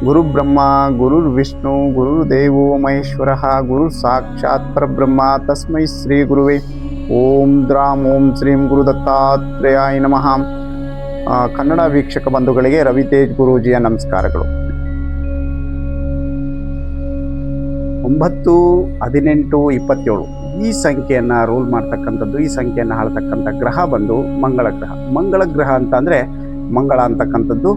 ಗುರು ಬ್ರಹ್ಮ ಗುರುರ್ ವಿಷ್ಣು ಗುರುರ್ದೇವೋ ಮಹೇಶ್ವರಃ ಗುರು ಸಾಕ್ಷಾತ್ ಪರಬ್ರಹ್ಮ ತಸ್ಮೈ ಶ್ರೀ ಗುರುವೇ ಓಂ ದ್ರಾಂ ಓಂ ಶ್ರೀಂ ಗುರು ದತ್ತಾತ್ರೇಯಾಯ ನಮಃ. ಕನ್ನಡ ವೀಕ್ಷಕ ಬಂಧುಗಳಿಗೆ ರವಿತೇಜ್ ಗುರೂಜಿಯ ನಮಸ್ಕಾರಗಳು. 9, 18, 27 ಈ ಸಂಖ್ಯೆಯನ್ನು ರೂಲ್ ಮಾಡ್ತಕ್ಕಂಥದ್ದು, ಈ ಸಂಖ್ಯೆಯನ್ನು ಆಳ್ತಕ್ಕಂಥ ಗ್ರಹ ಬಂದು ಮಂಗಳ ಗ್ರಹ. ಮಂಗಳ ಗ್ರಹ ಅಂತ ಅಂದರೆ ಮಂಗಳ ಅಂತಕ್ಕಂಥದ್ದು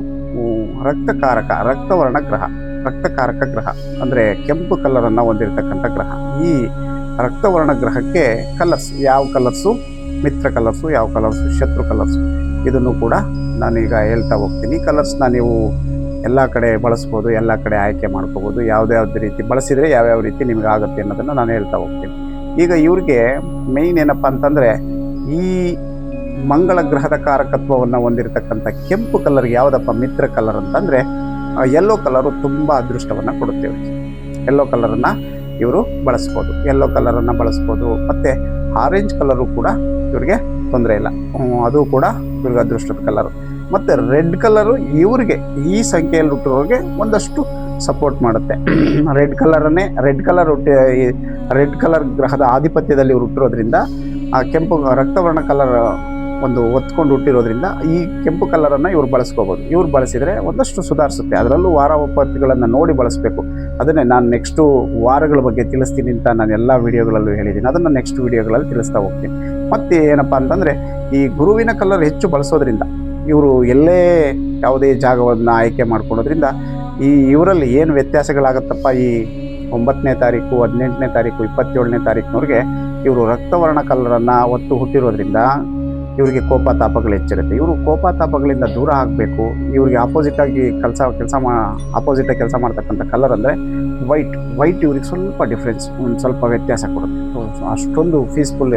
ರಕ್ತಕಾರಕ, ರಕ್ತವರ್ಣ ಗ್ರಹ, ರಕ್ತಕಾರಕ ಗ್ರಹ ಅಂದರೆ ಕೆಂಪು ಕಲರನ್ನು ಹೊಂದಿರತಕ್ಕಂಥ ಗ್ರಹ. ಈ ರಕ್ತವರ್ಣ ಗ್ರಹಕ್ಕೆ ಕಲರ್ಸ್, ಯಾವ ಕಲರ್ಸು ಮಿತ್ರ ಕಲರ್ಸು, ಯಾವ ಕಲರ್ಸು ಶತ್ರು ಕಲರ್ಸು, ಇದನ್ನು ಕೂಡ ನಾನೀಗ ಹೇಳ್ತಾ ಹೋಗ್ತೀನಿ. ಕಲರ್ಸ್ನ ನೀವು ಎಲ್ಲ ಕಡೆ ಬಳಸ್ಬೋದು, ಎಲ್ಲ ಕಡೆ ಆಯ್ಕೆ ಮಾಡ್ಕೋಬೋದು. ಯಾವುದ್ಯಾವ್ದು ರೀತಿ ಬಳಸಿದರೆ ಯಾವ್ಯಾವ ರೀತಿ ನಿಮಗೆ ಆಗುತ್ತೆ ಅನ್ನೋದನ್ನು ನಾನು ಹೇಳ್ತಾ ಹೋಗ್ತೀನಿ. ಈಗ ಇವ್ರಿಗೆ ಮೇಯ್ನ್ ಏನಪ್ಪ ಅಂತಂದರೆ, ಈ ಮಂಗಳ ಗ್ರಹದ ಕಾರಕತ್ವವನ್ನು ಹೊಂದಿರತಕ್ಕಂಥ ಕೆಂಪು ಕಲರ್ ಯಾವುದಪ್ಪ ಮಿತ್ರ ಕಲರ್ ಅಂತಂದರೆ ಯೆಲ್ಲೋ ಕಲರು ತುಂಬ ಅದೃಷ್ಟವನ್ನು ಕೊಡುತ್ತೇವೆ. ಯೆಲ್ಲೋ ಕಲರನ್ನು ಇವರು ಬಳಸ್ಬೋದು, ಯೆಲ್ಲೋ ಕಲರನ್ನು ಬಳಸ್ಬೋದು. ಮತ್ತು ಆರೆಂಜ್ ಕಲರು ಕೂಡ ಇವ್ರಿಗೆ ತೊಂದರೆ ಇಲ್ಲ, ಅದು ಕೂಡ ಇವ್ರಿಗೆ ಅದೃಷ್ಟದ ಕಲರು. ಮತ್ತು ರೆಡ್ ಕಲರು ಇವ್ರಿಗೆ, ಈ ಸಂಖ್ಯೆಯಲ್ಲಿ ಹುಟ್ಟಿರೋರಿಗೆ ಒಂದಷ್ಟು ಸಪೋರ್ಟ್ ಮಾಡುತ್ತೆ. ರೆಡ್ ಕಲರ್ ಗ್ರಹದ ಆಧಿಪತ್ಯದಲ್ಲಿ ಇವರು ಹುಟ್ಟಿರೋದ್ರಿಂದ, ಆ ಕೆಂಪು ರಕ್ತವರ್ಣ ಕಲರ್ ಒಂದು ಒತ್ಕೊಂಡು ಹುಟ್ಟಿರೋದ್ರಿಂದ ಈ ಕೆಂಪು ಕಲರನ್ನು ಇವ್ರು ಬಳಸ್ಕೋಬೋದು. ಇವ್ರು ಬಳಸಿದರೆ ಒಂದಷ್ಟು ಸುಧಾರಿಸುತ್ತೆ. ಅದರಲ್ಲೂ ವಾರ ಒಪ್ಪತ್ತಿಗಳನ್ನು ನೋಡಿ ಬಳಸಬೇಕು. ಅದನ್ನೇ ನಾನು ನೆಕ್ಸ್ಟು ವಾರಗಳ ಬಗ್ಗೆ ತಿಳಿಸ್ತೀನಿ ಅಂತ ನಾನು ಎಲ್ಲ ವಿಡಿಯೋಗಳಲ್ಲೂ ಹೇಳಿದ್ದೀನಿ. ಅದನ್ನು ನೆಕ್ಸ್ಟ್ ವಿಡಿಯೋಗಳಲ್ಲಿ ತಿಳಿಸ್ತಾ ಹೋಗ್ತೀನಿ. ಮತ್ತು ಏನಪ್ಪ ಅಂತಂದರೆ, ಈ ಗುರುವಿನ ಕಲರ್ ಹೆಚ್ಚು ಬಳಸೋದ್ರಿಂದ, ಇವರು ಎಲ್ಲೇ ಯಾವುದೇ ಜಾಗವನ್ನು ಆಯ್ಕೆ ಮಾಡ್ಕೊಳೋದ್ರಿಂದ ಇವರಲ್ಲಿ ಏನು ವ್ಯತ್ಯಾಸಗಳಾಗುತ್ತಪ್ಪ, ಈ 9ನೇ ತಾರೀಕು, 18ನೇ ತಾರೀಕು, 27ನೇ ತಾರೀಕಿನವ್ರಿಗೆ ಇವರು ರಕ್ತವರ್ಣ ಕಲರನ್ನು ಒತ್ತು ಹುಟ್ಟಿರೋದ್ರಿಂದ ಇವರಿಗೆ ಕೋಪತಾಪಗಳು ಹೆಚ್ಚಿರುತ್ತೆ. ಇವರು ಕೋಪತಾಪಗಳಿಂದ ದೂರ ಆಗಬೇಕು. ಇವರಿಗೆ ಆಪೋಸಿಟಾಗಿ ಆಪೋಸಿಟಾಗಿ ಕೆಲಸ ಮಾಡ್ತಕ್ಕಂಥ ಕಲರ್ ಅಂದರೆ ವೈಟ್ ಇವ್ರಿಗೆ ಸ್ವಲ್ಪ ಡಿಫ್ರೆನ್ಸ್, ಒಂದು ಸ್ವಲ್ಪ ವ್ಯತ್ಯಾಸ ಕೊಡುತ್ತೆ. ಅಷ್ಟೊಂದು ಪೀಸ್ಫುಲ್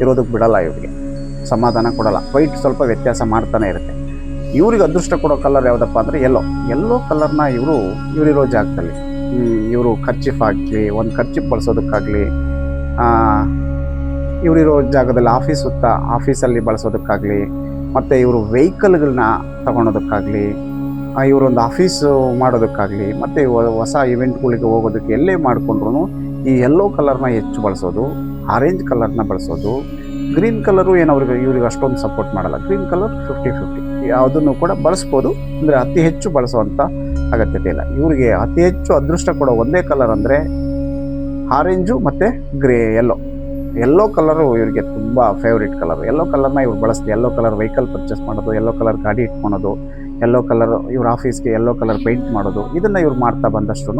ಇರೋದಕ್ಕೆ ಬಿಡಲ್ಲ, ಇವರಿಗೆ ಸಮಾಧಾನ ಕೊಡಲ್ಲ. ವೈಟ್ ಸ್ವಲ್ಪ ವ್ಯತ್ಯಾಸ ಮಾಡ್ತಾನೆ ಇರುತ್ತೆ. ಇವ್ರಿಗೆ ಅದೃಷ್ಟ ಕೊಡೋ ಕಲರ್ ಯಾವುದಪ್ಪ ಅಂದರೆ ಯೆಲ್ಲೋ ಕಲರ್ನ ಇವರಿರೋ ಜಾಗದಲ್ಲಿ, ಇವರು ಖರ್ಚಿಫ್ ಆಗಲಿ, ಒಂದು ಖರ್ಚಿಫ್ ಬಳಸೋದಕ್ಕಾಗಲಿ, ಇವರಿರೋ ಜಾಗದಲ್ಲಿ ಆಫೀಸಲ್ಲಿ ಬಳಸೋದಕ್ಕಾಗಲಿ, ಮತ್ತು ಇವರು ವೆಹಿಕಲ್ಗಳನ್ನ ತಗೊಳೋದಕ್ಕಾಗಲಿ, ಇವರೊಂದು ಆಫೀಸು ಮಾಡೋದಕ್ಕಾಗಲಿ, ಮತ್ತು ಹೊಸ ಇವೆಂಟ್ಗಳಿಗೆ ಹೋಗೋದಕ್ಕೆ ಎಲ್ಲೇ ಮಾಡಿಕೊಂಡ್ರು ಈ ಯೆಲ್ಲೋ ಕಲರ್ನ ಹೆಚ್ಚು ಬಳಸೋದು, ಆರೆಂಜ್ ಕಲರ್ನ ಬಳಸೋದು. ಗ್ರೀನ್ ಕಲರು ಇವ್ರಿಗೆ ಅಷ್ಟೊಂದು ಸಪೋರ್ಟ್ ಮಾಡಲ್ಲ. ಗ್ರೀನ್ ಕಲರ್ 50-50 ಯಾವುದನ್ನು ಕೂಡ ಬಳಸ್ಬೋದು, ಅಂದರೆ ಅತಿ ಹೆಚ್ಚು ಬಳಸೋವಂಥ ಅಗತ್ಯತೆ ಇಲ್ಲ. ಇವರಿಗೆ ಅತಿ ಹೆಚ್ಚು ಅದೃಷ್ಟ ಕೊಡೋ ಒಂದೇ ಕಲರ್ ಅಂದರೆ ಆರೆಂಜು ಮತ್ತು ಯೆಲ್ಲೋ ಕಲರು ಇವರಿಗೆ ತುಂಬ ಫೇವ್ರೇಟ್ ಕಲರ್. ಯೆಲ್ಲೋ ಕಲರ್ನ ಇವ್ರು ಬಳಸ್ತೀವಿ. ಯೆಲ್ಲೋ ಕಲರ್ ವೆಹಿಕಲ್ ಪರ್ಚೇಸ್ ಮಾಡೋದು, ಯೆಲ್ಲೋ ಕಲರ್ ಗಾಡಿ ಇಟ್ಕೊಳೋದು, ಯೆಲ್ಲೋ ಕಲರ್ ಇವ್ರ ಆಫೀಸ್ಗೆ ಯೆಲ್ಲೋ ಕಲರ್ ಪೇಂಟ್ ಮಾಡೋದು, ಇದನ್ನು ಇವ್ರು ಮಾಡ್ತಾ ಬಂದಷ್ಟು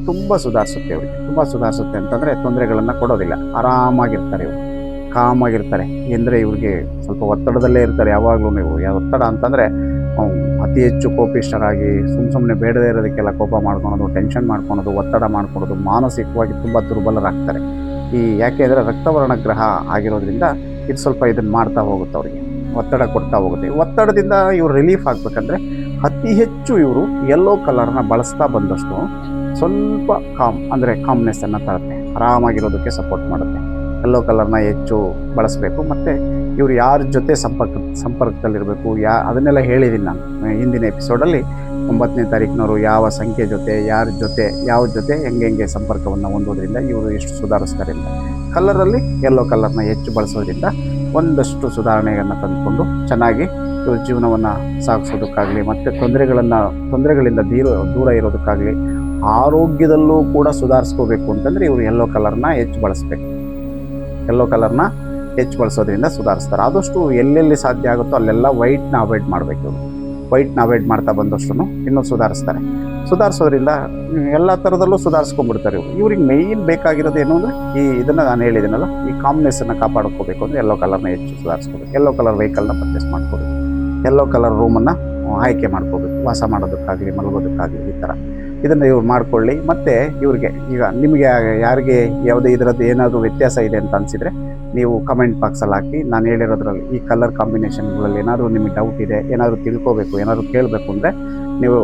ತುಂಬ ಸುಧಾರಿಸುತ್ತೆ. ಇವರಿಗೆ ತುಂಬ ಸುಧಾರಿಸುತ್ತೆ ಅಂತಂದರೆ ತೊಂದರೆಗಳನ್ನು ಕೊಡೋದಿಲ್ಲ. ಆರಾಮಾಗಿರ್ತಾರೆ, ಇವರು ಕಾಮಾಗಿರ್ತಾರೆ. ಅಂದರೆ ಇವ್ರಿಗೆ ಸ್ವಲ್ಪ ಒತ್ತಡದಲ್ಲೇ ಇರ್ತಾರೆ ಯಾವಾಗಲೂ. ಒತ್ತಡ ಅಂತಂದರೆ ಅತಿ ಹೆಚ್ಚು ಕೋಪಿಷ್ಠರಾಗಿ ಸುಮ್ಮನೆ ಬೇಡದೇ ಇರೋದಕ್ಕೆಲ್ಲ ಕೋಪ ಮಾಡ್ಕೊಳೋದು, ಟೆನ್ಷನ್ ಮಾಡ್ಕೊಳೋದು, ಒತ್ತಡ ಮಾಡ್ಕೊಳೋದು, ಮಾನಸಿಕವಾಗಿ ತುಂಬ ದುರ್ಬಲರಾಗ್ತಾರೆ. ಯಾಕೆ ಅಂದರೆ ರಕ್ತವರ್ಣ ಗ್ರಹ ಆಗಿರೋದ್ರಿಂದ ಇದು ಸ್ವಲ್ಪ ಇದನ್ನು ಮಾಡ್ತಾ ಹೋಗುತ್ತೆ, ಅವರಿಗೆ ಒತ್ತಡ ಕೊಡ್ತಾ ಹೋಗುತ್ತೆ. ಒತ್ತಡದಿಂದ ಇವರು ರಿಲೀಫ್ ಆಗಬೇಕಂದ್ರೆ ಅತಿ ಹೆಚ್ಚು ಇವರು ಯೆಲ್ಲೋ ಕಲರ್ನ ಬಳಸ್ತಾ ಬಂದಷ್ಟು ಸ್ವಲ್ಪ ಕಾಮ್ನೆಸ್ಸನ್ನು ತರುತ್ತೆ, ಆರಾಮಾಗಿರೋದಕ್ಕೆ ಸಪೋರ್ಟ್ ಮಾಡುತ್ತೆ. ಯೆಲ್ಲೋ ಕಲರ್ನ ಹೆಚ್ಚು ಬಳಸಬೇಕು. ಮತ್ತು ಇವರು ಯಾರ ಜೊತೆ ಸಂಪರ್ಕದಲ್ಲಿರಬೇಕು, ಅದನ್ನೆಲ್ಲ ಹೇಳಿದ್ದೀನಿ ನಾನು ಹಿಂದಿನ ಎಪಿಸೋಡಲ್ಲಿ. 9ನೇ ತಾರೀಕಿನವರು ಯಾವ ಸಂಖ್ಯೆ ಜೊತೆ, ಯಾವ ಜೊತೆ ಹೆಂಗೆ ಸಂಪರ್ಕವನ್ನು ಹೊಂದೋದ್ರಿಂದ ಇವರು ಎಷ್ಟು ಸುಧಾರಿಸ್ತಾರೆ ಅಂತ. ಕಲರಲ್ಲಿ ಯೆಲ್ಲೋ ಕಲರ್ನ ಹೆಚ್ಚು ಬಳಸೋದ್ರಿಂದ ಒಂದಷ್ಟು ಸುಧಾರಣೆಯನ್ನು ತಂದುಕೊಂಡು ಚೆನ್ನಾಗಿ ಇವ್ರ ಜೀವನವನ್ನು ಸಾಗಿಸೋದಕ್ಕಾಗಲಿ, ಮತ್ತು ತೊಂದರೆಗಳಿಂದ ದೂರ ಇರೋದಕ್ಕಾಗಲಿ, ಆರೋಗ್ಯದಲ್ಲೂ ಕೂಡ ಸುಧಾರಿಸ್ಕೋಬೇಕು ಅಂತಂದರೆ ಇವರು ಯೆಲ್ಲೋ ಕಲರ್ನ ಹೆಚ್ಚು ಬಳಸಬೇಕು. ಯೆಲ್ಲೋ ಕಲರ್ನ ಹೆಚ್ಚು ಬಳಸೋದ್ರಿಂದ ಸುಧಾರಿಸ್ತಾರೆ. ಆದಷ್ಟು ಎಲ್ಲೆಲ್ಲಿ ಸಾಧ್ಯ ಆಗುತ್ತೋ ಅಲ್ಲೆಲ್ಲ ವೈಟ್ನ ಅವಾಯ್ಡ್ ಮಾಡಬೇಕು. ಇವರು ವೈಟ್ನ ಅವಾಯ್ಡ್ ಮಾಡ್ತಾ ಬಂದಷ್ಟು ಇನ್ನೂ ಸುಧಾರಿಸ್ತಾರೆ. ಸುಧಾರಿಸೋದ್ರಿಂದ ಎಲ್ಲ ಥರದಲ್ಲೂ ಸುಧಾರಿಸ್ಕೊಂಡ್ಬಿಡ್ತಾರೆ ಇವರು. ಇವ್ರಿಗೆ ಮೇಯ್ನ್ ಬೇಕಾಗಿರೋದು ಏನು ಅಂದರೆ, ಇದನ್ನು ನಾನು ಹೇಳಿದ್ದೀನಲ್ಲ, ಈ ಕಾಮ್ನೆಸ್ಸನ್ನು ಕಾಪಾಡ್ಕೋಬೇಕು ಅಂದರೆ ಯೆಲ್ಲೋ ಕಲರ್ನ ಹೆಚ್ಚು ಸುಧಾರಿಸ್ಕೋಬೇಕು. ಯೆಲ್ಲೋ ಕಲರ್ ವೆಹಿಕಲ್ನ ಪರ್ಚೇಸ್ ಮಾಡ್ಕೋಬೇಕು, ಯೆಲ್ಲೋ ಕಲರ್ ರೂಮನ್ನು ಆಯ್ಕೆ ಮಾಡ್ಕೋಬೇಕು, ವಾಸ ಮಾಡೋದಕ್ಕಾಗಲಿ, ಮಲಗೋದಕ್ಕಾಗಲಿ, ಈ ಥರ ಇದನ್ನು ಇವ್ರು ಮಾಡ್ಕೊಳ್ಳಿ. ಮತ್ತು ಇವ್ರಿಗೆ ಈಗ ನಿಮಗೆ ಯಾರಿಗೆ ಯಾವುದೇ ಇದರದ್ದು ಏನಾದರೂ ವ್ಯತ್ಯಾಸ ಇದೆ ಅಂತ ಅನಿಸಿದರೆ ನೀವು ಕಮೆಂಟ್ ಬಾಕ್ಸಲ್ಲಿ ಹಾಕಿ. ನಾನು ಹೇಳಿರೋದ್ರಲ್ಲಿ ಈ ಕಲರ್ ಕಾಂಬಿನೇಷನ್ಗಳಲ್ಲಿ ಏನಾದರೂ ನಿಮಗೆ ಡೌಟ್ ಇದೆ, ಏನಾದರೂ ತಿಳ್ಕೋಬೇಕು, ಏನಾದರೂ ಕೇಳಬೇಕು ಅಂದರೆ ನೀವು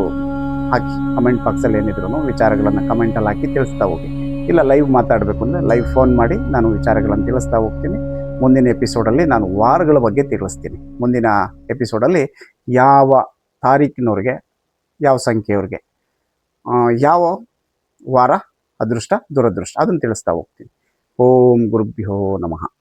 ಹಾಕಿ. ಕಮೆಂಟ್ ಬಾಕ್ಸಲ್ಲಿ ಏನಿದ್ರು ವಿಚಾರಗಳನ್ನು ಕಮೆಂಟಲ್ಲಿ ಹಾಕಿ ತಿಳಿಸ್ತಾ ಹೋಗಿ. ಇಲ್ಲ ಲೈವ್ ಮಾತಾಡಬೇಕು ಅಂದರೆ ಲೈವ್ ಫೋನ್ ಮಾಡಿ ನಾನು ವಿಚಾರಗಳನ್ನು ತಿಳಿಸ್ತಾ ಹೋಗ್ತೀನಿ. ಮುಂದಿನ ಎಪಿಸೋಡಲ್ಲಿ ನಾನು ವಾರಗಳ ಬಗ್ಗೆ ತಿಳಿಸ್ತೀನಿ. ಮುಂದಿನ ಎಪಿಸೋಡಲ್ಲಿ ಯಾವ ತಾರೀಕಿನವ್ರಿಗೆ, ಯಾವ ಸಂಖ್ಯೆಯವ್ರಿಗೆ ಯಾವ ವಾರ ಅದೃಷ್ಟ ದುರದೃಷ್ಟ ಅದನ್ನು ತಿಳಿಸ್ತಾ ಹೋಗ್ತೀನಿ. ಓಂ ಗುರುಭ್ಯೋ ನಮಃ.